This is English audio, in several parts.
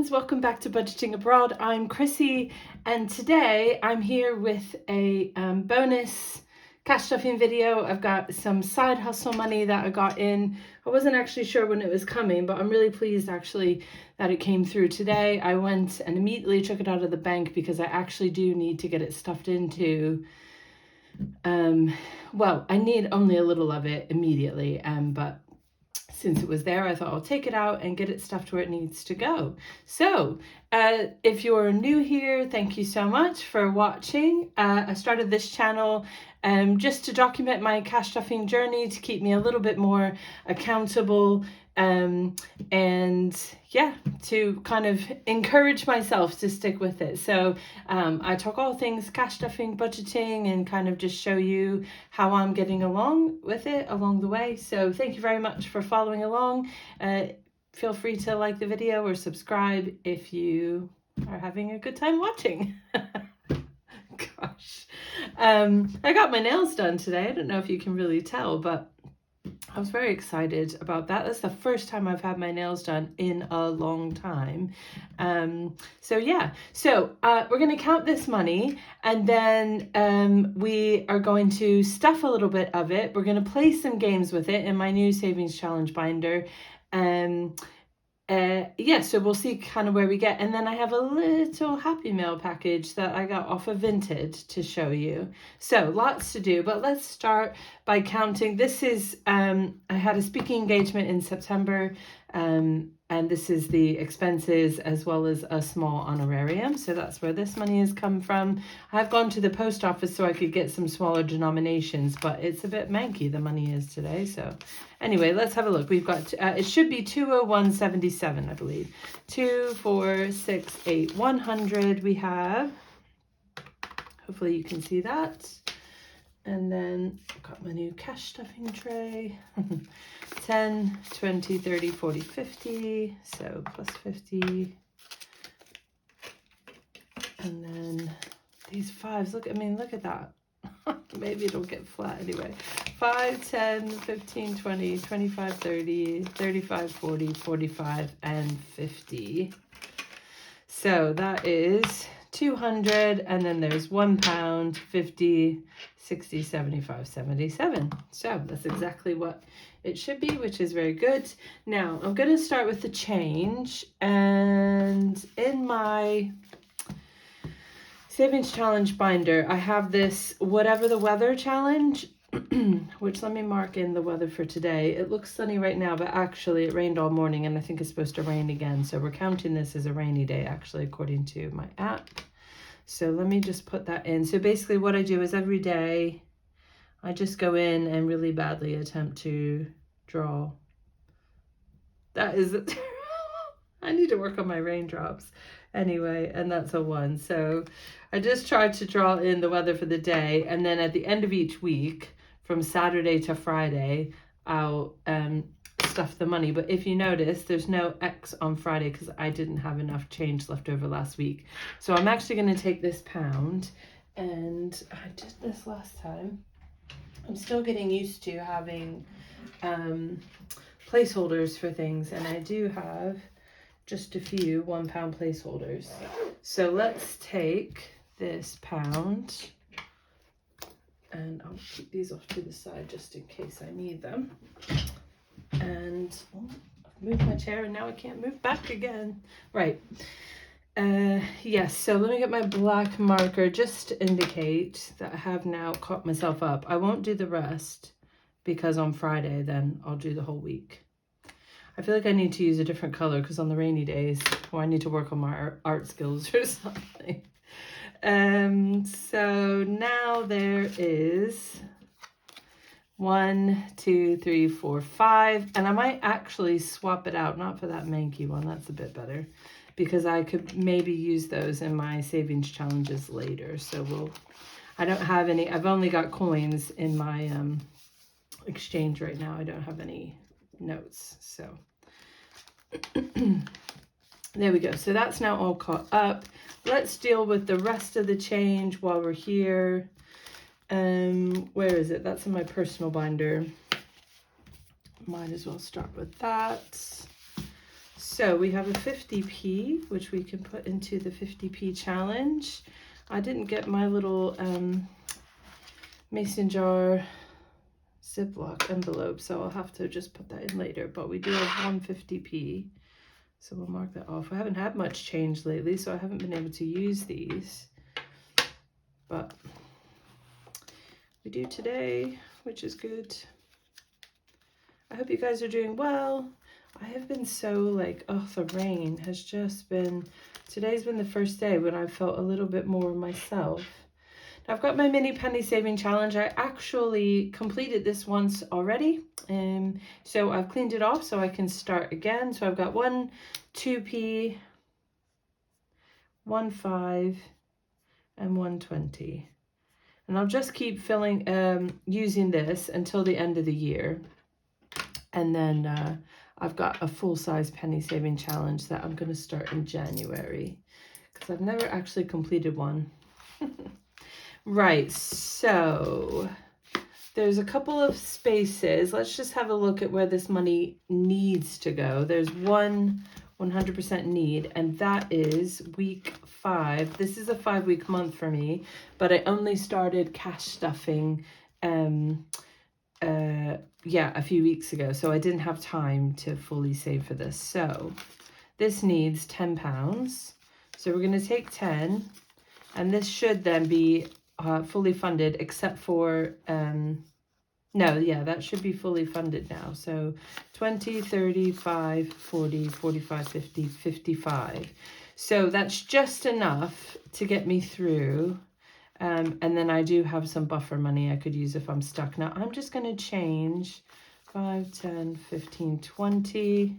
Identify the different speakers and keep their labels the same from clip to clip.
Speaker 1: friends, welcome back to Budgeting Abroad. I'm Chrissy, and today I'm here with a bonus cash stuffing video. I've got some side hustle money that I got in. I wasn't actually sure when it was coming, but I'm really pleased actually that it came through today. I went and immediately took it out of the bank because I actually do need to get it stuffed into well, I need only a little of it immediately, but since it was there, I thought I'll take it out and get it stuffed where it needs to go. So if you're new here, thank you so much for watching. I started this channel just to document my cash stuffing journey, to keep me a little bit more accountable, and yeah, to kind of encourage myself to stick with it. So I talk all things cash stuffing, budgeting, and kind of just show you how I'm getting along with it along the way. So thank you very much for following along. Feel free to like the video or subscribe if you are having a good time watching. Gosh, I got my nails done today. I don't know if you can really tell, but I was very excited about that. That's the first time I've had my nails done in a long time. So yeah, we're going to count this money, and then we are going to stuff a little bit of it. We're going to play some games with it in my new savings challenge binder. Yeah, so we'll see kind of where we get. And then I have a little Happy Mail package that I got off of Vinted to show you. So lots to do, but let's start by counting. This is, I had a speaking engagement in September, and this is the expenses as well as a small honorarium. So that's where this money has come from. I've gone to the post office so I could get some smaller denominations, but it's a bit manky, the money is today. So anyway, let's have a look. We've got, it should be 201.77, I believe. 2, 4, 6, 8, 100 we have. Hopefully you can see that. And then I've got my new cash stuffing tray. 10, 20, 30, 40, 50. So plus 50. And then these fives, look at that. Maybe it'll get flat anyway. 5, 10, 15, 20, 25, 30, 35, 40, 45, and 50. So that is 200, and then there's £1, 50, 60, 75, 77. So that's exactly what it should be, which is very good. Now I'm going to start with the change, and in my savings challenge binder I have this whatever the weather challenge, which let me mark in the weather for today. It looks sunny right now, but actually it rained all morning, and I think it's supposed to rain again, so we're counting this as a rainy day actually according to my app. So let me just put that in. So basically what I do is every day I just go in and really badly attempt to draw. That is I need to work on my raindrops anyway, and that's a 1. So I just try to draw in the weather for the day, and then at the end of each week from Saturday to Friday I'll stuff the money. But if you notice, there's no X on Friday because I didn't have enough change left over last week. So I'm actually going to take this pound, and I did this last time. I'm still getting used to having placeholders for things, and I do have just a few £1 placeholders. So let's take this pound, and I'll keep these off to the side just in case I need them. And I've moved my chair and now I can't move back again. Right. Yes, so let me get my black marker just to indicate that I have now caught myself up. I won't do the rest because on Friday then I'll do the whole week. I feel like I need to use a different color because on the rainy days, or I need to work on my art skills or something. So now there is 1, 2, 3, 4, 5, and I might actually swap it out, not for that manky one, that's a bit better, because I could maybe use those in my savings challenges later. So I don't have any, I've only got coins in my exchange right now. I don't have any notes, so there we go. So that's now all caught up. Let's deal with the rest of the change while we're here. Where is it? That's in my personal binder. Might as well start with that. So we have a 50p, which we can put into the 50p challenge. I didn't get my little mason jar Ziploc envelope, so I'll have to just put that in later, but we do have 150p, so we'll mark that off. I haven't had much change lately, so I haven't been able to use these, but we do today, which is good. I hope you guys are doing well. I have been so like, oh, the rain has just been, today's been the first day when I felt a little bit more myself. I've got my mini penny saving challenge. I actually completed this once already. So I've cleaned it off so I can start again. So I've got 1 2p, 1 5, and 1 20. And I'll just keep filling, using this until the end of the year. And then I've got a full-size penny saving challenge that I'm going to start in January, because I've never actually completed one. Right, so there's a couple of spaces. Let's just have a look at where this money needs to go. There's one 100% need, and that is week 5. This is a 5-week month for me, but I only started cash stuffing yeah, a few weeks ago, so I didn't have time to fully save for this. So this needs £10, so we're going to take 10, and this should then be fully funded, except for no, yeah, that should be fully funded now. So 20, 35, 40, 45, 50, 55. So that's just enough to get me through. And then I do have some buffer money I could use if I'm stuck. Now I'm just going to change 5, 10, 15, 20.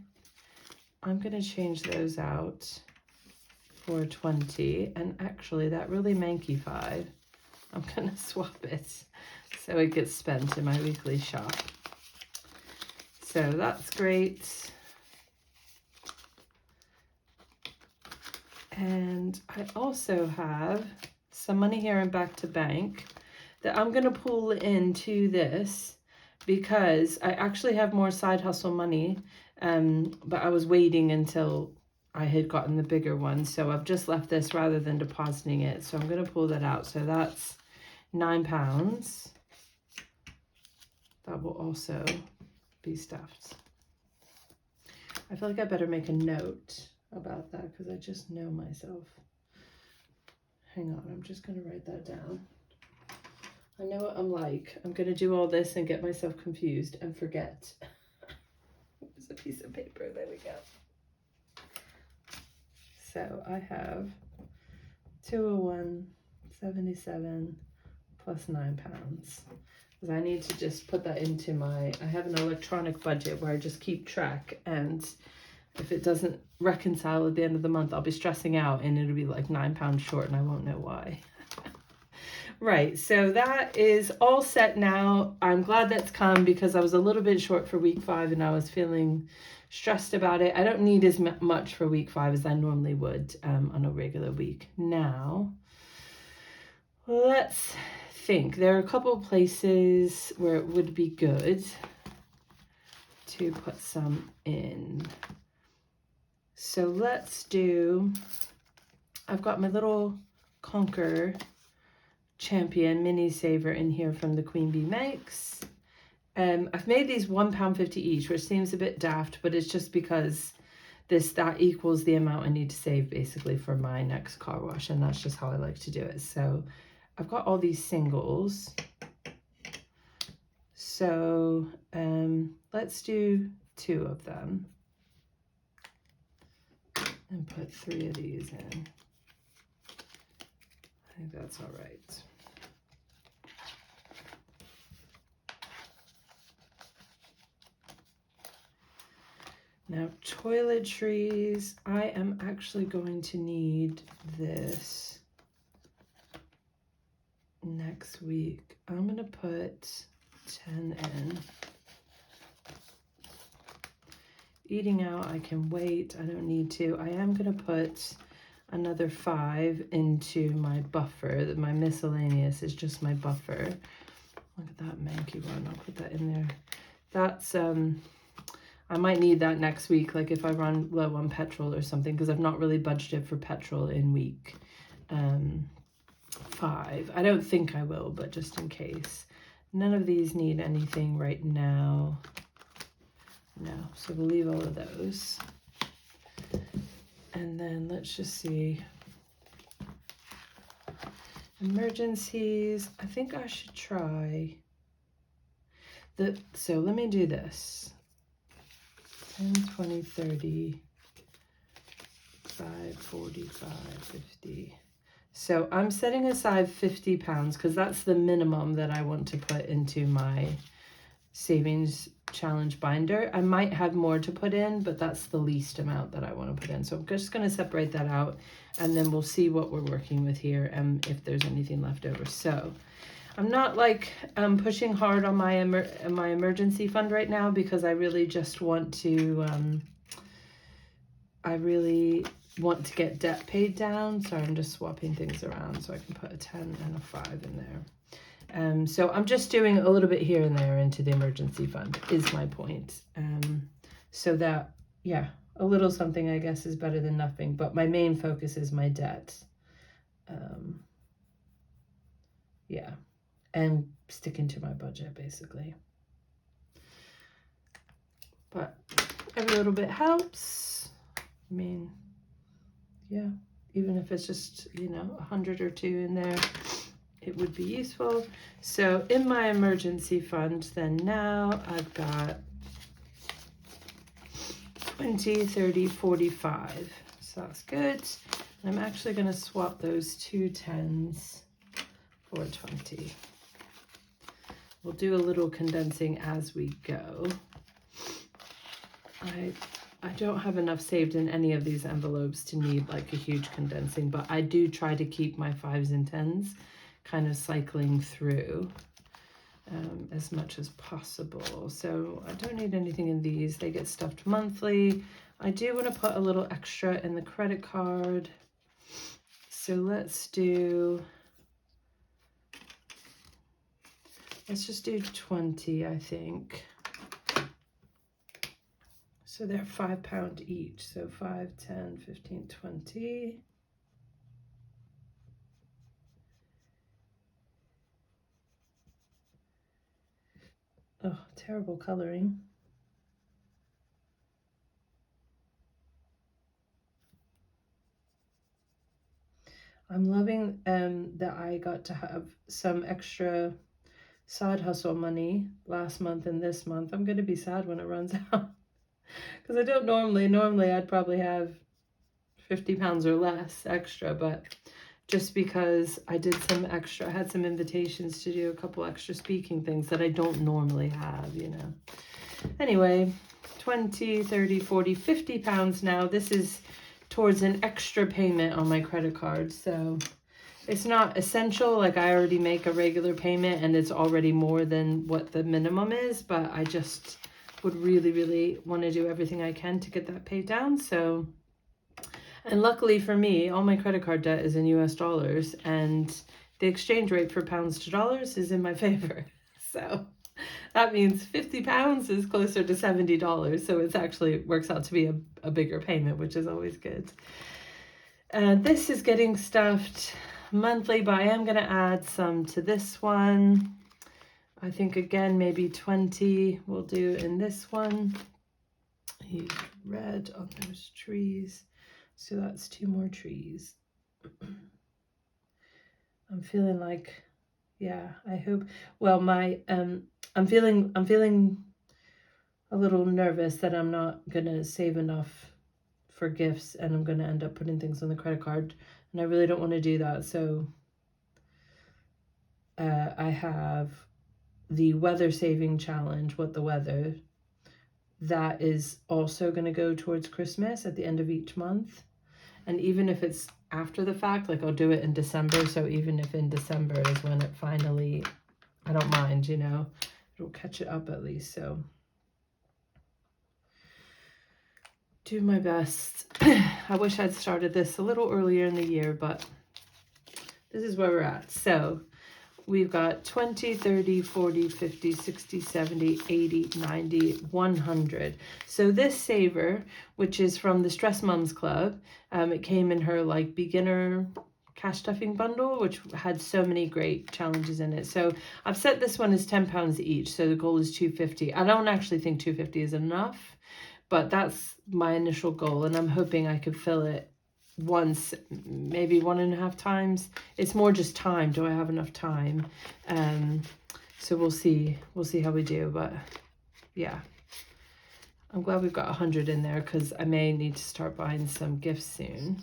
Speaker 1: I'm going to change those out for 20. And actually that really manky 5, I'm going to swap it so it gets spent in my weekly shop. So that's great. And I also have some money here in Back to Bank that I'm going to pull into this because I actually have more side hustle money, but I was waiting until I had gotten the bigger one. So I've just left this rather than depositing it. So I'm going to pull that out. So that's £9. That will also be stuffed. I feel like I better make a note about that because I just know myself. Hang on, I'm just going to write that down. I know what I'm like. I'm going to do all this and get myself confused and forget. There's a piece of paper. There we go. So I have 201.77 plus £9. Because I need to just put that into my, I have an electronic budget where I just keep track, and if it doesn't reconcile at the end of the month, I'll be stressing out and it'll be like £9 short and I won't know why. Right, so that is all set now. I'm glad that's come because I was a little bit short for week 5 and I was feeling stressed about it. I don't need as much for week 5 as I normally would on a regular week. Now, let's think. There are a couple of places where it would be good to put some in. So let's do, I've got my little Conquer Champion mini saver in here from the Queen Bee Makes. I've made these £1.50 each, which seems a bit daft, but it's just because that equals the amount I need to save basically for my next car wash, and that's just how I like to do it. So I've got all these singles. So let's do 2 of them and put 3 of these in. I think that's all right. Now, toiletries, I am actually going to need this next week. I'm going to put 10 in. Eating out, I can wait. I don't need to. I am going to put another 5 into my buffer. My miscellaneous is just my buffer. Look at that manky one. I'll put that in there. That's I might need that next week, like if I run low on petrol or something, because I've not really budgeted for petrol in week 5. I don't think I will, but just in case. None of these need anything right now. No, so we'll leave all of those. And then let's just see. Emergencies. I think I should try so let me do this. 10, 20, 30, 5, 45, 50. So I'm setting aside £50 because that's the minimum that I want to put into my savings challenge binder. I might have more to put in, but that's the least amount that I want to put in. So I'm just going to separate that out, and then we'll see what we're working with here and if there's anything left over. So I'm not like pushing hard on my emergency fund right now because I really just want to get debt paid down. So I'm just swapping things around so I can put a 10 and a 5 in there. So I'm just doing a little bit here and there into the emergency fund is my point. So that, yeah, a little something I guess is better than nothing, but my main focus is my debt. Yeah, and sticking to my budget basically. But every little bit helps. I mean, yeah, even if it's just, 100 or 2 in there, it would be useful. So in my emergency fund, then now I've got 20, 30, 45. So that's good. I'm actually going to swap those 2 10s for 20. We'll do a little condensing as we go. I don't have enough saved in any of these envelopes to need like a huge condensing, but I do try to keep my 5s and 10s kind of cycling through as much as possible. So I don't need anything in these. They get stuffed monthly. I do want to put a little extra in the credit card. So let's just do 20, I think. So they're £5 each. So 5, 10, 15, 20. Oh, terrible coloring. I'm loving that I got to have some extra side hustle money last month and this month. I'm going to be sad when it runs out because I don't normally I'd probably have £50 or less extra, but just because I did some extra, I had some invitations to do a couple extra speaking things that I don't normally have, Anyway, 20, 30, 40, £50 now. This is towards an extra payment on my credit card. So it's not essential, like I already make a regular payment and it's already more than what the minimum is, but I just would really, really want to do everything I can to get that paid down. So, and luckily for me, all my credit card debt is in US dollars and the exchange rate for pounds to dollars is in my favor. So that means £50 is closer to $70. So it's actually works out to be a bigger payment, which is always good. This is getting stuffed monthly, but I am going to add some to this one. I think again, maybe 20 we'll do in this one. I used red on those trees. So that's 2 more trees. I'm feeling like, yeah, I hope, well, I'm feeling a little nervous that I'm not going to save enough for gifts and I'm going to end up putting things on the credit card. And I really don't want to do that. So I have the weather saving challenge, What the Weather, that is also going to go towards Christmas at the end of each month. And even if it's after the fact, like I'll do it in December. So even if in December is when it finally, I don't mind, it'll catch it up at least. So do my best. I wish I'd started this a little earlier in the year, but this is where we're at. So we've got 20, 30, 40, 50, 60, 70, 80, 90, 100. So this saver, which is from the Stress Mums Club, it came in her like beginner cash stuffing bundle, which had so many great challenges in it. So I've set this one as £10 each. So the goal is 250. I don't actually think 250 is enough, but that's my initial goal. And I'm hoping I could fill it once, maybe 1.5 times. It's more just time. Do I have enough time? So we'll see how we do. But yeah, I'm glad we've got 100 in there, because I may need to start buying some gifts soon.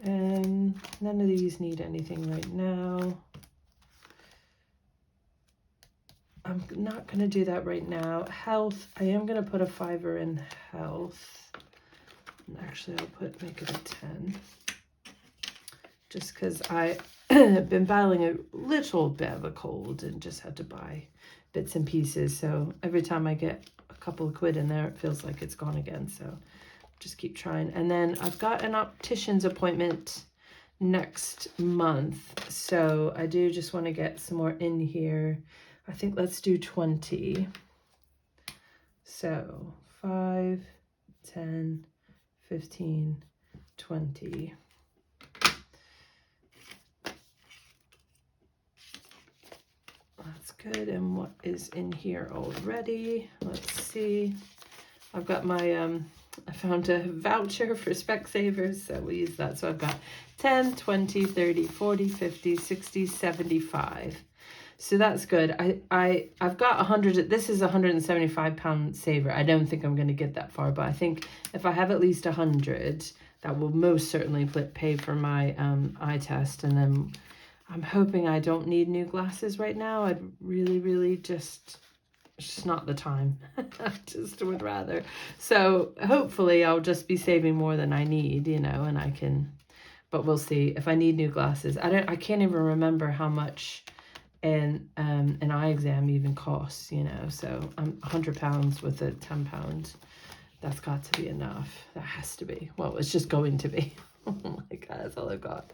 Speaker 1: None of these need anything right now. I'm not going to do that right now. Health, I am going to put a $5 in health. And actually, I'll make it a 10. Just because I've been battling a little bit of a cold and just had to buy bits and pieces. So every time I get a couple of quid in there, it feels like it's gone again. So just keep trying. And then I've got an optician's appointment next month. So I do just want to get some more in here. I think let's do 20. So 5, 10, 15, 20. That's good. And what is in here already? Let's see. I've got my, I found a voucher for Specsavers, so we'll use that. So I've got 10, 20, 30, 40, 50, 60, 75. So that's good. I've got 100. This is a £175 saver. I don't think I'm going to get that far, but I think if I have at least 100, that will most certainly pay for my eye test. And then I'm hoping I don't need new glasses right now. I'd really just... It's just not the time. I just would rather. So hopefully I'll just be saving more than I need, you know, and I can, but we'll see. If I need new glasses, I can't even remember how much an eye exam even costs, you know. So I'm £100 with a £10. That's got to be enough. That has to be. Well, it's just going to be. Oh my God, that's all I've got.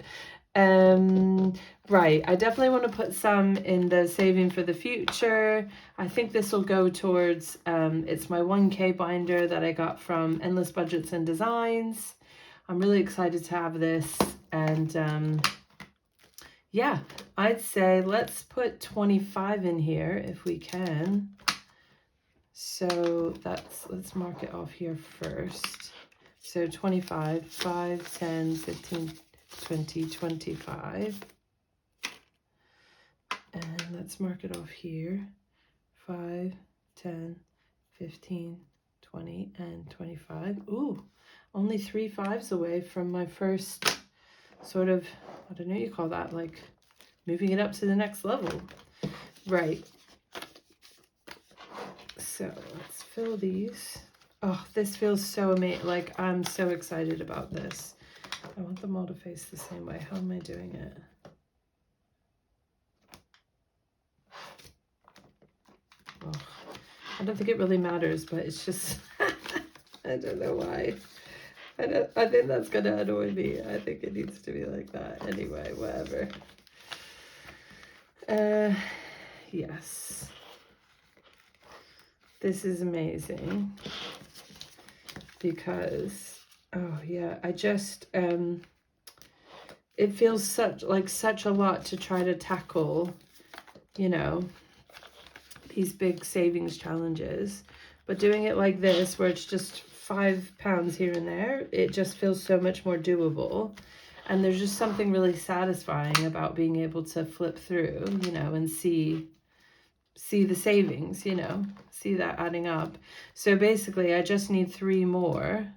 Speaker 1: Right, I definitely want to put some in the saving for the future. I think this will go towards, it's my 1K binder that I got from Endless Budgets and Designs. I'm really excited to have this. And yeah, I'd say let's put 25 in here if we can. So let's mark it off here first. So 25, 5, 10, 15, 20, 25. And let's mark it off here. 5, 10, 15, 20, and 25. Ooh, only 3 5s away from my first sort of, I don't know what you call that, like moving it up to the next level. Right. So let's fill these. Oh, this feels so amazing. Like, I'm so excited about this. I want them all to face the same way. How am I doing it? Oh, I don't think it really matters, but it's just, I don't know why. I think that's going to annoy me. I think it needs to be like that. Anyway, whatever. Yes. This is amazing. Because... oh yeah, I just, it feels such a lot to try to tackle, you know, these big savings challenges, but doing it like this, where it's just £5 here and there, it just feels so much more doable. And there's just something really satisfying about being able to flip through, you know, and see the savings, you know, see that adding up. So basically I just need 3 more.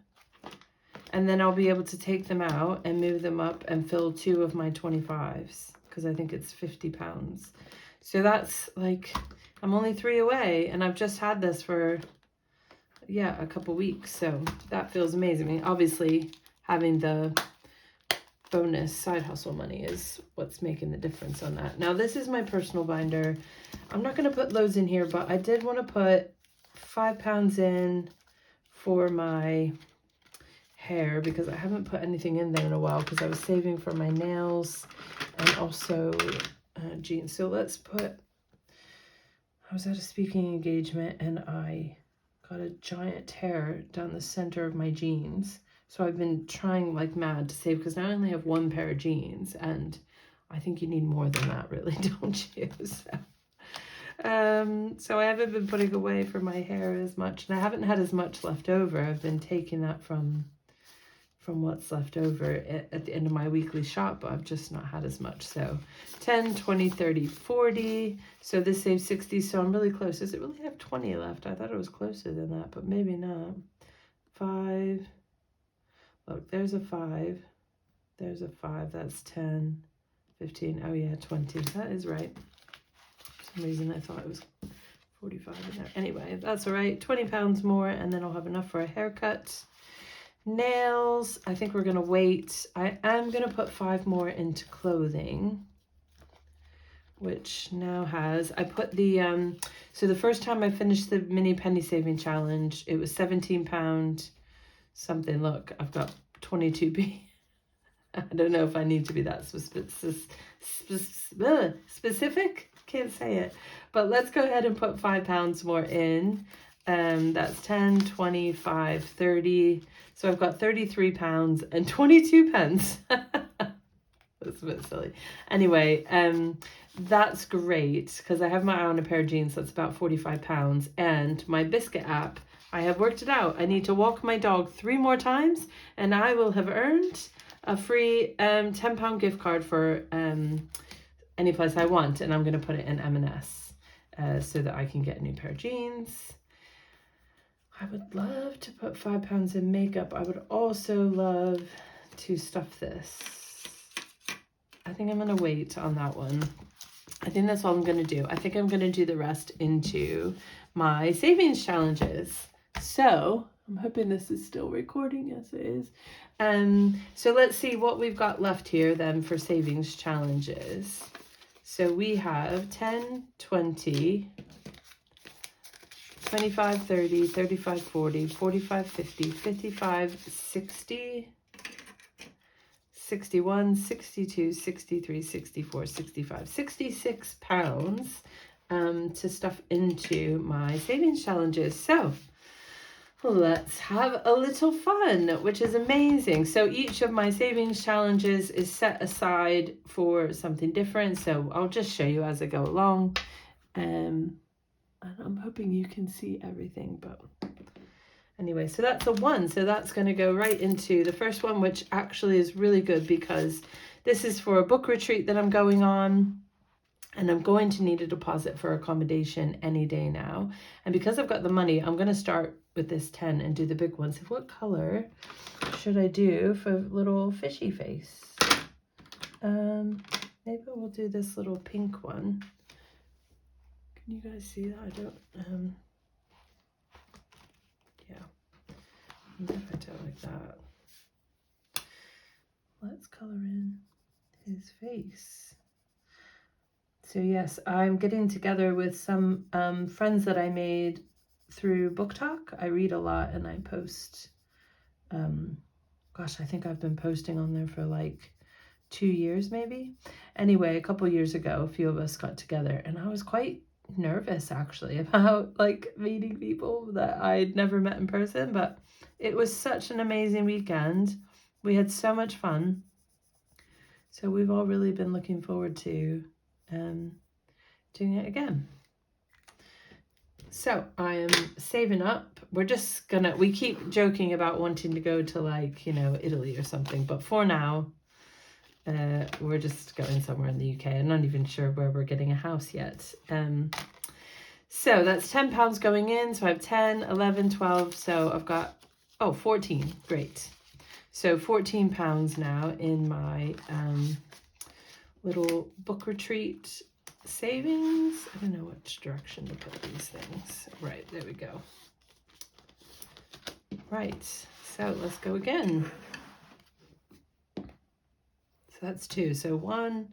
Speaker 1: And then I'll be able to take them out and move them up and fill 2 of my 25s, because I think it's £50. So that's like, I'm only 3 away, and I've just had this for, yeah, a couple weeks. So that feels amazing. I mean, obviously having the bonus side hustle money is what's making the difference on that. Now this is my personal binder. I'm not going to put loads in here, but I did want to put £5 in for my hair, because I haven't put anything in there in a while, because I was saving for my nails and also jeans. So let's put, I was at a speaking engagement and I got a giant tear down the center of my jeans. So I've been trying like mad to save, because now I only have one pair of jeans, and I think you need more than that, really, don't you? So I haven't been putting away for my hair as much, and I haven't had as much left over. I've been taking that from what's left over at the end of my weekly shop, but I've just not had as much. So 10, 20, 30, 40. So this saves 60, so I'm really close. Does it really have 20 left? I thought it was closer than that, but maybe not. 5. Look, there's a 5. There's a 5. That's 10, 15. Oh yeah, 20. That is right. For some reason I thought it was 45 in there. Anyway, that's all right. 20 pounds more, and then I'll have enough for a haircut. Nails, I think we're gonna wait. I am gonna put 5 more into clothing, which now has, I put the so the first time I finished the mini penny saving challenge, it was £17 something. Look, I've got 22p. I don't know if I need to be that specific, can't say it, but let's go ahead and put £5 more in. That's 10, 25, 30. So I've got £33 and 22 pence. That's a bit silly. Anyway, that's great, because I have my eye on a pair of jeans. That's about £45. And my biscuit app, I have worked it out. I need to walk my dog 3 more times, and I will have earned a free £10 gift card for any place I want. And I'm going to put it in M&S so that I can get a new pair of jeans. I would love to put £5 in makeup. I would also love to stuff this. I think I'm going to wait on that one. I think that's all I'm going to do. I think I'm going to do the rest into my savings challenges. So I'm hoping this is still recording. Yes, it is. So let's see what we've got left here then for savings challenges. So we have 10, 20, 25, 30, 35, 40, 45, 50, 55, 60, 61, 62, 63, 64, 65, 66 pounds to stuff into my savings challenges. So let's have a little fun, which is amazing. So each of my savings challenges is set aside for something different. So I'll just show you as I go along. And I'm hoping you can see everything, but anyway, so that's a 1. So that's going to go right into the first one, which actually is really good because this is for a book retreat that I'm going on, and I'm going to need a deposit for accommodation any day now. And because I've got the money, I'm going to start with this 10 and do the big ones. So what color should I do for little fishy face? Maybe we'll do this little pink one. Can you guys see that? I don't, yeah, if I do it like that. Let's color in his face. So yes, I'm getting together with some friends that I made through Book Talk. I read a lot and I post, gosh, I think I've been posting on there for like 2 years maybe. Anyway, a couple years ago, a few of us got together and I was quite nervous actually about like meeting people that I'd never met in person, but it was such an amazing weekend. We had so much fun. So we've all really been looking forward to doing it again. So I am saving up. We're just gonna, we keep joking about wanting to go to like, you know, Italy or something, but for now, we're just going somewhere in the UK. I'm not even sure where we're getting a house yet. So that's £10 going in. So I have 10, 11, 12. So I've got, 14. Great. So £14 now in my little book retreat savings. I don't know which direction to put these things. Right, there we go. Right, so let's go again. So that's 2. So 1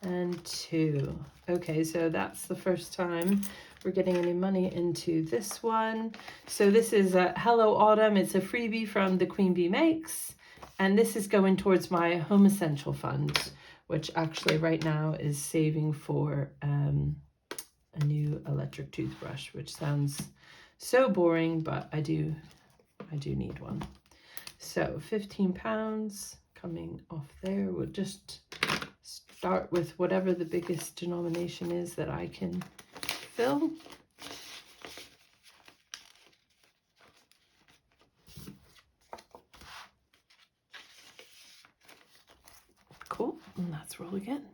Speaker 1: and 2. Okay, so that's the first time we're getting any money into this one. So this is a Hello Autumn. It's a freebie from the Queen Bee Makes. And this is going towards my Home Essential Fund, which actually right now is saving for a new electric toothbrush, which sounds so boring, but I do need one. So 15 pounds coming off there. We'll just start with whatever the biggest denomination is that I can fill. Cool, and let's roll again.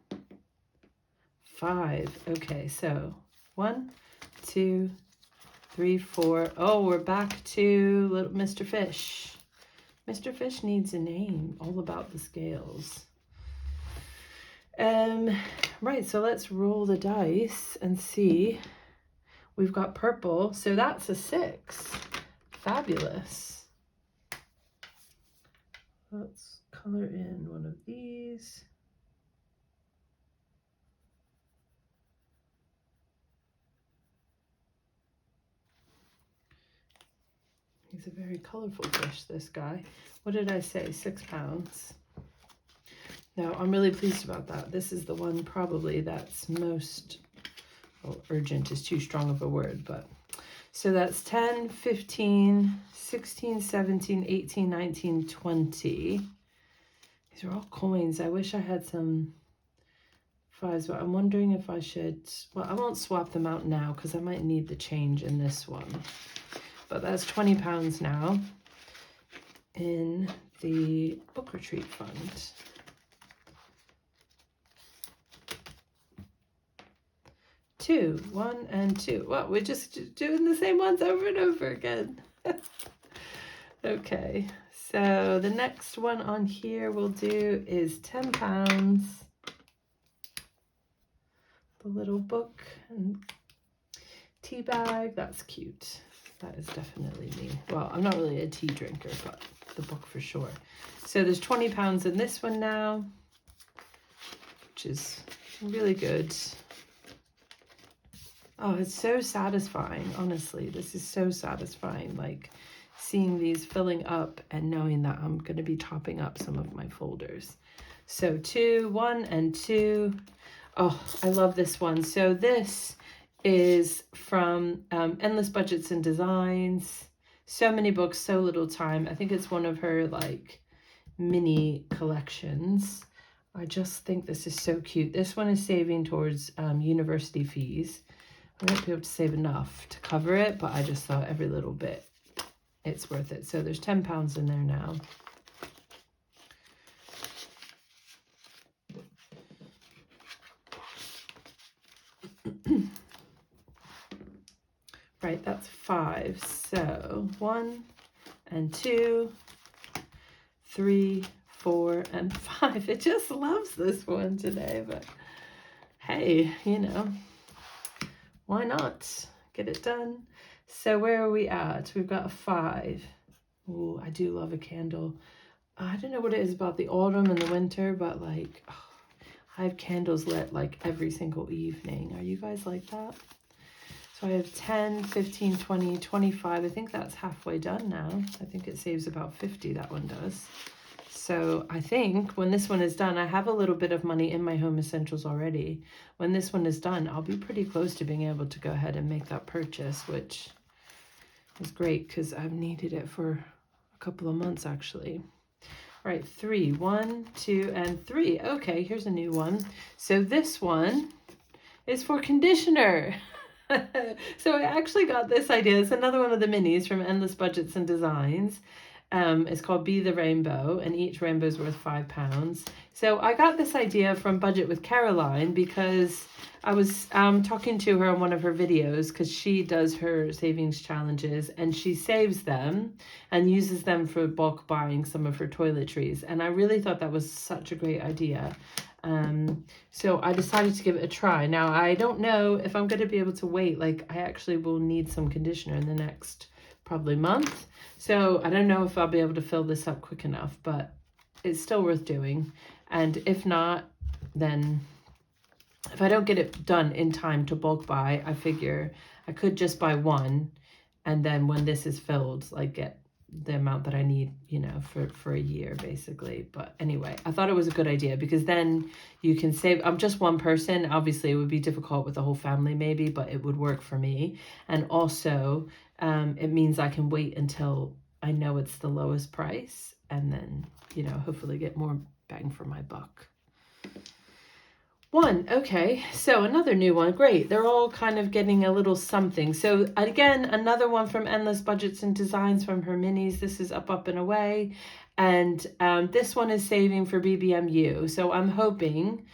Speaker 1: 5. Okay, so 1, 2, 3, 4. Oh, we're back to little Mr. Fish. Mr. Fish needs a name, all about the scales. Right, so let's roll the dice and see. We've got purple, so that's a 6. Fabulous. Let's color in one of these. He's a very colorful fish, this guy. What did I say? 6 pounds. No, I'm really pleased about that. This is the one probably that's most, well, urgent is too strong of a word, but so that's 10, 15, 16, 17, 18, 19, 20. These are all coins. I wish I had some 5s, but I'm wondering if I should, well, I won't swap them out now because I might need the change in this one. But that's 20 pounds now in the book retreat fund. 2, 1 and 2. Well, we're just doing the same ones over and over again. Okay, so the next one on here we'll do is 10 pounds. The little book and tea bag, that's cute. That is definitely me. Well, I'm not really a tea drinker, but the book for sure. So there's 20 pounds in this one now, which is really good. Oh, it's so satisfying, honestly. This is so satisfying, like seeing these filling up and knowing that I'm going to be topping up some of my folders. So 2, 1 and 2. Oh, I love this one. So this is from Endless Budgets and Designs. So many books, so little time. I think it's one of her like mini collections. I just think this is so cute. This one is saving towards university fees. I won't be able to save enough to cover it, but I just thought every little bit, it's worth it. So there's 10 pounds in there now. Right, that's 5. So 1 and 2, 3, 4 and 5. It just loves this one today, but hey, you know, why not get it done? So where are we at? We've got a 5. Ooh, I do love a candle. I don't know what it is about the autumn and the winter, but like, oh, I have candles lit like every single evening. Are you guys like that? So I have 10, 15, 20, 25. I think that's halfway done now. I think it saves about 50, that one does. So I think when this one is done, I have a little bit of money in my home essentials already. When this one is done, I'll be pretty close to being able to go ahead and make that purchase, which is great because I've needed it for a couple of months actually. All right, 3, 1, 2, and 3. Okay, here's a new one. So this one is for conditioner. So I actually got this idea. It's another one of the minis from Endless Budgets and Designs. It's called Be the Rainbow, and each rainbow is worth 5 pounds. So I got this idea from Budget with Caroline because I was talking to her on one of her videos because she does her savings challenges and she saves them and uses them for bulk buying some of her toiletries. And I really thought that was such a great idea. So I decided to give it a try. Now, I don't know if I'm going to be able to wait. Like, I actually will need some conditioner in the next probably month. So I don't know if I'll be able to fill this up quick enough, but it's still worth doing. And if not, then if I don't get it done in time to bulk buy, I figure I could just buy one. And then when this is filled, like get the amount that I need, you know, for a year basically. But anyway, I thought it was a good idea because then you can save. I'm just one person. Obviously it would be difficult with the whole family maybe, but it would work for me. And also it means I can wait until I know it's the lowest price and then, you know, hopefully get more bang for my buck. One, okay, so another new one, great. They're all kind of getting a little something. So again, another one from Endless Budgets and Designs from her minis. This is Up and Away. And this one is saving for BBMU. So I'm hoping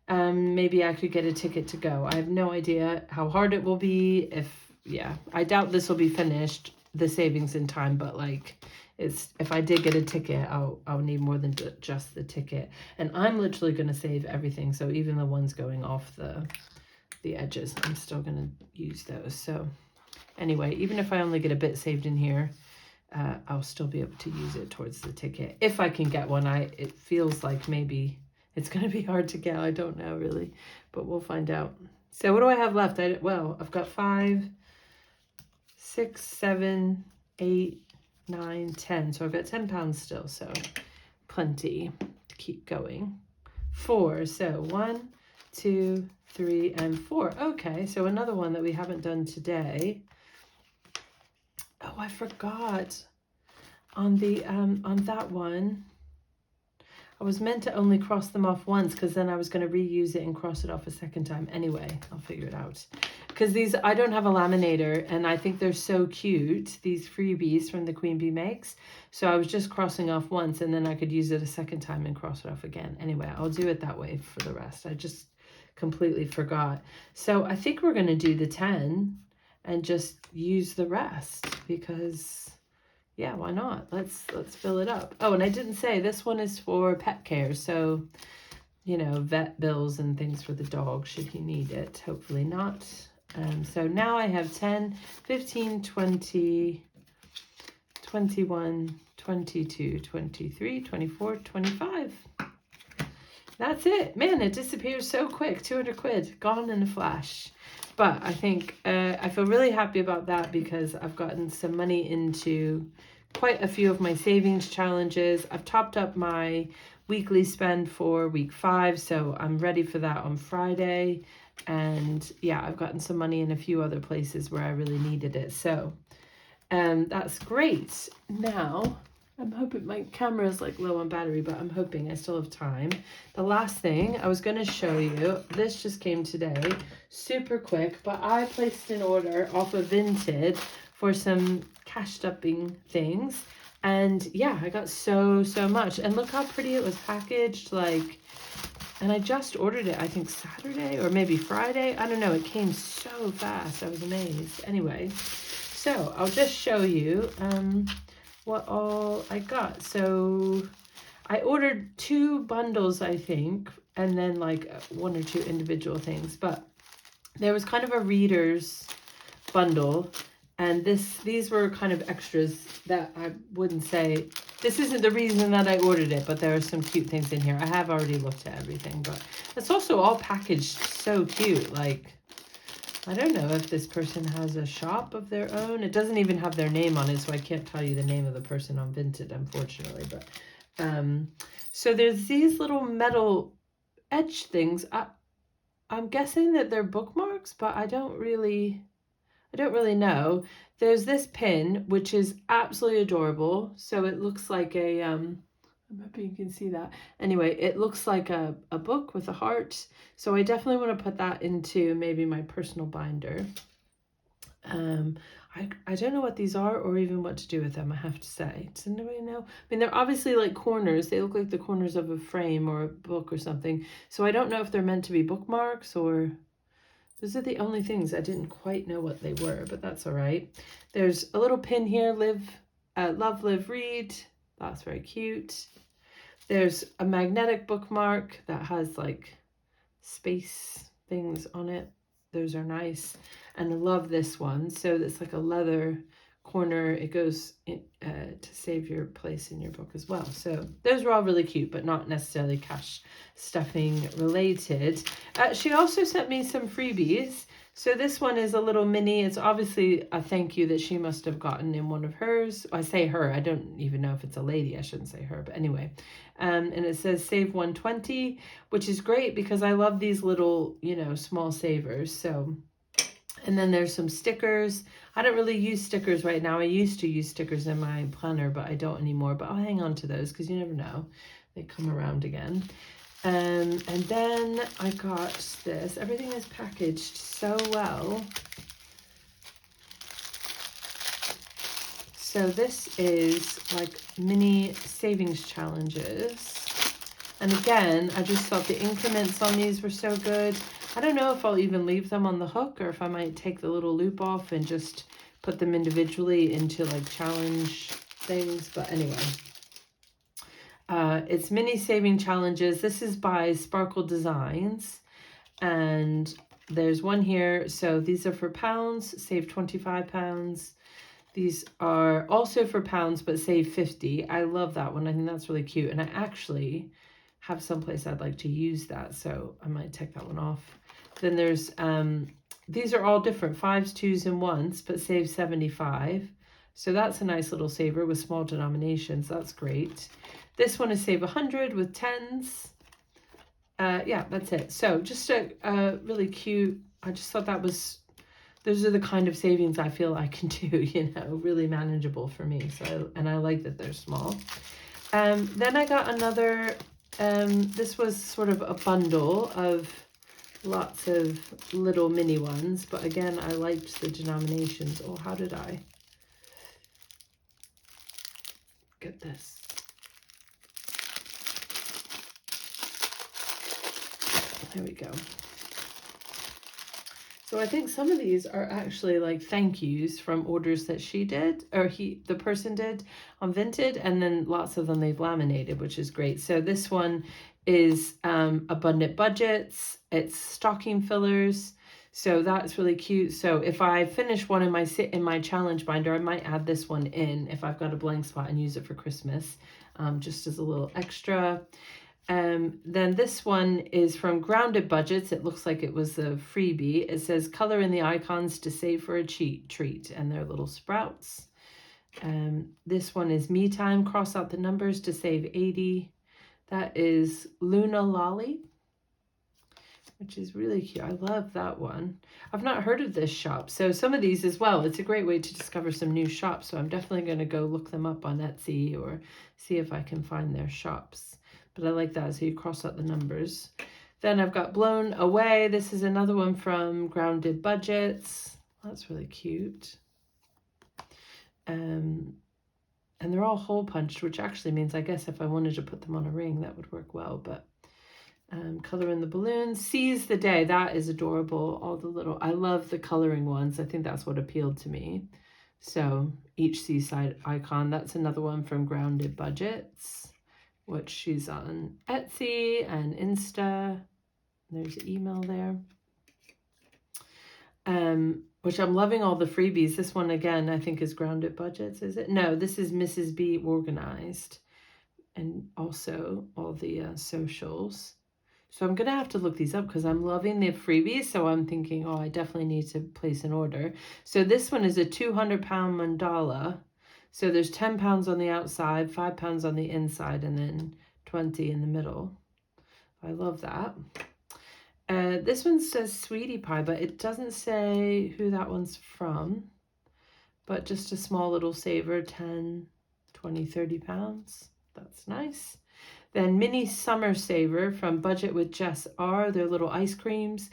Speaker 1: maybe I could get a ticket to go. I have no idea how hard it will be. I doubt this will be finished, the savings in time, but like, if I did get a ticket, I'll need more than just the ticket. And I'm literally going to save everything. So even the ones going off the edges, I'm still going to use those. So anyway, even if I only get a bit saved in here, I'll still be able to use it towards the ticket. If I can get one, it feels like maybe it's going to be hard to get. I don't know really, but we'll find out. So what do I have left? I've got 5, 6, 7, 8, 9, 10. So I've got £10 still, so plenty to keep going. 4, so 1, 2, 3, and 4. Okay, so another one that we haven't done today. Oh, I forgot on the on that one. I was meant to only cross them off once because then I was going to reuse it and cross it off a second time. Anyway, I'll figure it out. Because these, I don't have a laminator and I think they're so cute, these freebies from the Queen Bee Makes. So I was just crossing off once and then I could use it a second time and cross it off again. Anyway, I'll do it that way for the rest. I just completely forgot. So I think we're going to do the 10 and just use the rest because... yeah, why not? Let's fill it up. Oh, and I didn't say this one is for pet care. So, you know, vet bills and things for the dog should he need it. Hopefully not. So now I have 10, 15, 20, 21, 22, 23, 24, 25. That's it. Man, it disappears so quick. 200 quid gone in a flash. But I think I feel really happy about that because I've gotten some money into quite a few of my savings challenges. I've topped up my weekly spend for week 5, so I'm ready for that on Friday. And yeah, I've gotten some money in a few other places where I really needed it. So that's great. Now, I'm hoping my camera is like low on battery, but I'm hoping I still have time. The last thing I was going to show you, this just came today, super quick, but I placed an order off of Vinted for some cash stuffing things. And yeah, I got so much. And look how pretty it was packaged. Like, and I just ordered it, I think Saturday or maybe Friday. I don't know. It came so fast. I was amazed. Anyway, so I'll just show you what all I got. So I ordered 2 bundles, I think, and then like 1 or 2 individual things. But there was kind of a reader's bundle. And these were kind of extras that I wouldn't say, this isn't the reason that I ordered it, but there are some cute things in here. I have already looked at everything, but it's also all packaged so cute. Like, I don't know if this person has a shop of their own. It doesn't even have their name on it, so I can't tell you the name of the person on Vinted, unfortunately. But so there's these little metal edge things. I'm guessing that they're bookmarks, but I don't really know. There's this pin, which is absolutely adorable. So it looks like a, I'm hoping you can see that. Anyway, it looks like a book with a heart. So I definitely want to put that into maybe my personal binder. I don't know what these are or even what to do with them, I have to say. Does anybody know? I mean, they're obviously like corners. They look like the corners of a frame or a book or something. So I don't know if they're meant to be bookmarks or... those are the only things I didn't quite know what they were, but that's all right. There's a little pin here, love, live, read. That's very cute. There's a magnetic bookmark that has like space things on it. Those are nice. And I love this one. So it's like a leather corner. It goes in, to save your place in your book as well. So those were all really cute, but not necessarily cash stuffing related. She also sent me some freebies. So this one is a little mini. It's obviously a thank you that she must have gotten in one of hers. I say her. I don't even know if it's a lady. I shouldn't say her. But anyway. And it says save 120, which is great because I love these little, you know, small savers. So, and then there's some stickers. I don't really use stickers right now. I used to use stickers in my planner, but I don't anymore. But I'll hang on to those because you never know. They come around again. And then I got this. Everything is packaged so well. So this is like mini savings challenges. And again, I just thought the increments on these were so good. I don't know if I'll even leave them on the hook or if I might take the little loop off and just put them individually into like challenge things. But anyway. It's mini saving challenges. This is by Sparkle Designs, and there's one here. So these are for pounds, save 25 pounds. These are also for pounds, but save 50. I love that one. I think that's really cute. And I actually have someplace I'd like to use that, so I might take that one off. Then there's, these are all different, 5s, 2s, and 1s, but save 75. So that's a nice little saver with small denominations. That's great. This one is save 100 with 10s. Yeah, that's it. So just a really cute, I just thought that was, those are the kind of savings I feel I can do, you know, really manageable for me. So, and I like that they're small. Then I got another, this was sort of a bundle of lots of little mini ones. But again, I liked the denominations. Oh, how did I get this? There we go. So I think some of these are actually like thank yous from orders that she did, or the person did on Vinted, and then lots of them they've laminated, which is great. So this one is Abundant Budgets. It's stocking fillers. So that's really cute. So if I finish one in my challenge binder, I might add this one in if I've got a blank spot and use it for Christmas, just as a little extra. Then this one is from Grounded Budgets. It looks like it was a freebie. It says color in the icons to save for a treat, and they're little sprouts. This one is Me Time. Cross out the numbers to save 80. That is Luna Lolly, which is really cute. I love that one. I've not heard of this shop. So some of these as well, it's a great way to discover some new shops. So I'm definitely going to go look them up on Etsy or see if I can find their shops. But I like that, so you cross out the numbers. Then I've got Blown Away. This is another one from Grounded Budgets. That's really cute. And they're all hole punched, which actually means, I guess, if I wanted to put them on a ring, that would work well. But color in the balloons. Seize the Day. That is adorable. All the little, I love the coloring ones. I think that's what appealed to me. So each seaside icon. That's another one from Grounded Budgets, which she's on Etsy and Insta. There's email there. Which I'm loving all the freebies. This one, again, I think is Grounded Budgets, is it? No, this is Mrs. B Organized. And also all the socials. So I'm going to have to look these up because I'm loving the freebies. So I'm thinking, oh, I definitely need to place an order. So this one is a 200-pound mandala. So there's 10 pounds on the outside, 5 pounds on the inside, and then 20 in the middle. I love that. This one says Sweetie Pie, but it doesn't say who that one's from. But just a small little saver, 10, 20, 30 pounds. That's nice. Then Mini Summer Saver from Budget with Jess R. They're little ice creams.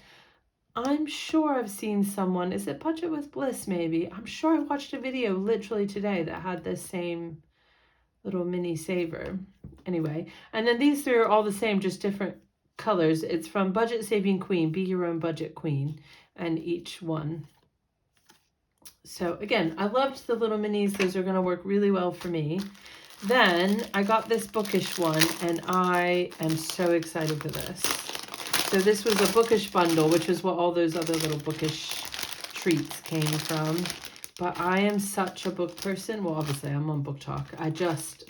Speaker 1: I'm sure I've seen someone, is it Budget with Bliss maybe? I'm sure I watched a video literally today that had this same little mini saver. Anyway, and then these three are all the same, just different colors. It's from Budget Saving Queen, Be Your Own Budget Queen, and each one. So again, I loved the little minis. Those are going to work really well for me. Then I got this bookish one, and I am so excited for this. So this was a bookish bundle, which is what all those other little bookish treats came from. But I am such a book person. Well, obviously I'm on Book Talk. I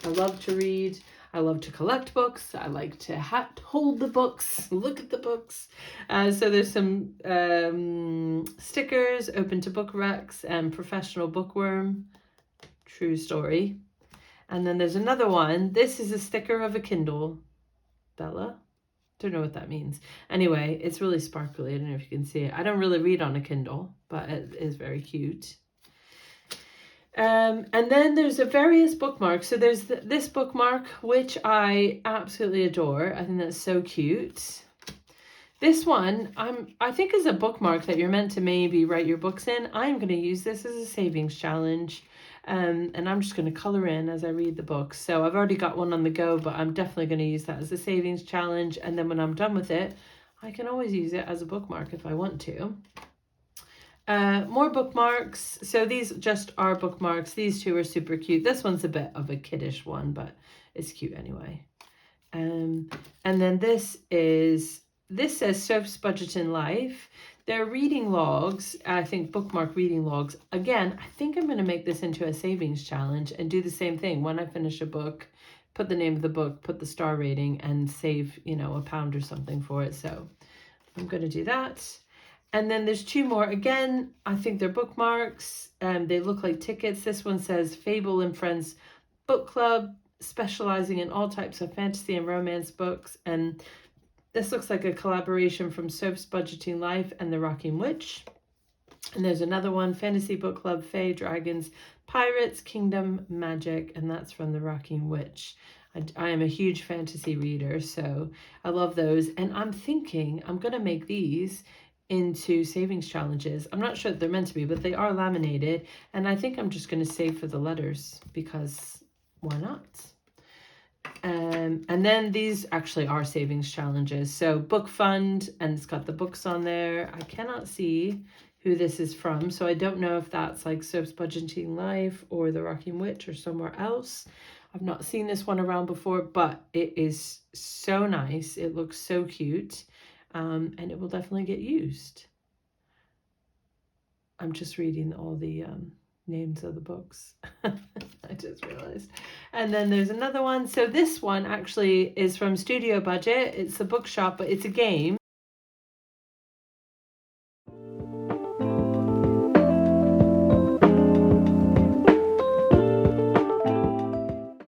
Speaker 1: love to read. I love to collect books. I like to hold the books, look at the books. So there's some stickers, open to book recs, and professional bookworm. True story. And then there's another one. This is a sticker of a Kindle. Bella? Don't know what that means. Anyway, it's really sparkly. I don't know if you can see it. I don't really read on a Kindle, but it is very cute. And then there's a various bookmarks. So there's this bookmark, which I absolutely adore. I think that's so cute. This one, I think is a bookmark that you're meant to maybe write your books in. I'm going to use this as a savings challenge. And I'm just going to color in as I read the books. So I've already got one on the go, but I'm definitely going to use that as a savings challenge. And then when I'm done with it, I can always use it as a bookmark if I want to. More bookmarks. So these just are bookmarks. These two are super cute. This one's a bit of a kiddish one, but it's cute anyway. And then this says Soph's Budgeting Life. They're reading logs, I think bookmark reading logs. Again, I think I'm going to make this into a savings challenge and do the same thing. When I finish a book, put the name of the book, put the star rating, and save, £1 or something for it. So I'm going to do that. And then there's two more. Again, I think they're bookmarks. They look like tickets. This one says Fable and Friends Book Club, specializing in all types of fantasy and romance books. And this looks like a collaboration from Soph's Budgeting Life and The Rocking Witch. And there's another one, Fantasy Book Club, Fae, Dragons, Pirates, Kingdom, Magic, and that's from The Rocking Witch. I am a huge fantasy reader, so I love those. And I'm thinking I'm going to make these into savings challenges. I'm not sure that they're meant to be, but they are laminated. And I think I'm just going to save for the letters because why not? And then these actually are savings challenges. So book fund, and it's got the books on there. I cannot see who this is from, so I don't know if that's like Soph's Budgeting Life or The Rocking Witch or somewhere else. I've not seen this one around before, but it is so nice. It looks so cute, and it will definitely get used. I'm just reading all the names of the books. I just realized. And then there's another one. So this one actually is from Studio Budget. It's a bookshop, but it's a game.